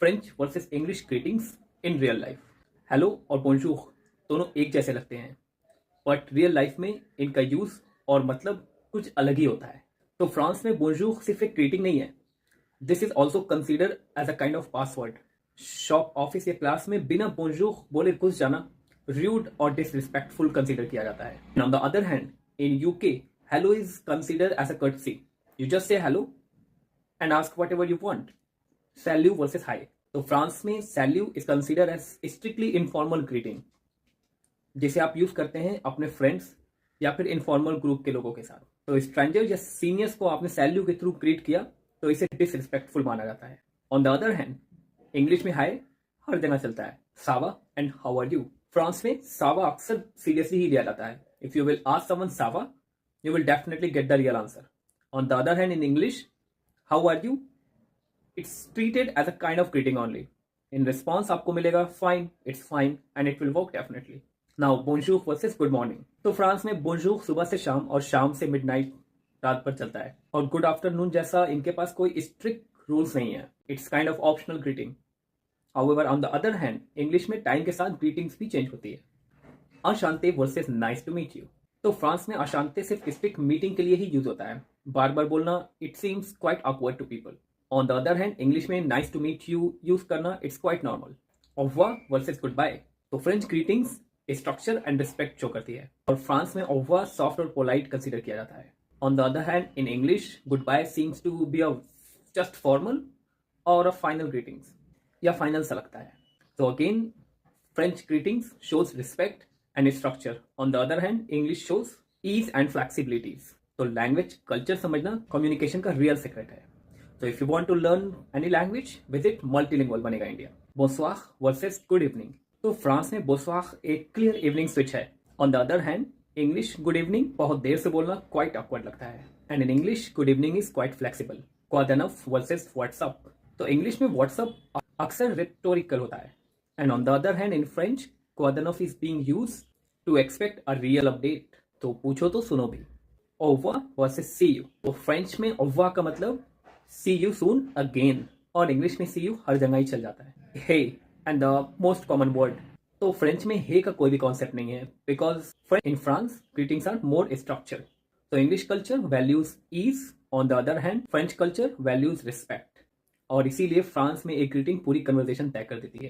French versus English greetings in real life. Hello और बोंजूर दोनों एक जैसे लगते हैं, बट रियल लाइफ में इनका यूज और मतलब कुछ अलग ही होता है। तो फ्रांस में बोंजूर सिर्फ एक ग्रीटिंग नहीं है, this is also considered as a kind of password. Shop, office या क्लास में बिना बोंजूर बोले घुस जाना रूड और डिसरिस्पेक्टफुल कंसिडर किया जाता है। On the other hand, in UK, hello is considered as a courtesy. You just say hello and ask whatever you want. Salut versus hi. तो फ्रांस में सैल्यू is considered as strictly informal greeting, जिसे आप use करते हैं अपने friends या फिर इनफॉर्मल ग्रुप के लोगों के साथ। तो स्ट्रेंजर या सीनियर्स को आपने सैल्यू के थ्रू ग्रीट किया तो इसे डिसरिस्पेक्टफुल माना जाता है। On the other hand, English में हाय हर जगह चलता है, सावा and how are you. France में सावा अक्सर सीरियसली ही लिया जाता है। If you will ask someone सावा, you will definitely get the real answer. On the other hand, in English, how are you, it's treated as a kind of greeting only. In response आपको मिलेगा fine, it's fine and it will work definitely. Now bonjour versus good morning. तो France में bonjour सुबह से शाम और शाम से मिडनाइट रात पर चलता है, और गुड आफ्टरनून जैसा इनके पास कोई स्ट्रिक्ट रूल्स नहीं है। It's kind of optional greeting. However on the other hand, English में टाइम के साथ ग्रीटिंग्स भी चेंज होती है। अशांति versus nice to meet you. तो फ्रांस में अशांति सिर्फ स्ट्रिक्ट मीटिंग के लिए ही यूज होता है, बार बार बोलना it seems quite awkward to people. On the other hand, English में nice to meet you use करना इट्स क्वाइट नॉर्मल। ओववा वर्सेस गुड बाय। तो French greetings structure and respect show करती है, और फ्रांस में ओववा सॉफ्ट और पोलाइट कंसिडर किया जाता है। On the other hand, in English, goodbye seems to be a just formal और अ फाइनल ग्रीटिंग्स, या फाइनल सा लगता है। तो again, French greetings shows respect and structure. On the other hand, English shows ease and flexibilities. तो language culture समझना communication का real secret है। तो if you want to learn any language, visit multilingual बनेगा इंडिया। बोसवाह versus good evening. तो France में बोसवाह एक क्लियर इवनिंग स्विच है। On the other hand, English good evening बहुत देर से बोलना क्वाइट ऑकवर्ड लगता है, and in English good evening is quite flexible. क्वाड एनफ वर्सेस व्हाट्सअप। तो इंग्लिश में व्हाट्सअप अक्सर रिटोरिकल होता है, and on the other hand, in French, क्वाड एनफ is being used to expect a real update. तो पूछो तो सुनो भी। ओवा वर्सेस सी यू। तो फ्रेंच में ओवा का मतलब सी यू सून अगेन, और इंग्लिश में सी यू हर जगह ही चल जाता है। Hey and the most common word. तो फ्रेंच में हे का कोई भी कॉन्सेप्ट नहीं है, because in France greetings are more structure. तो English culture values ease, on the other hand French culture values respect, और इसीलिए फ्रांस में एक ग्रीटिंग पूरी कन्वर्सेशन तय कर देती है।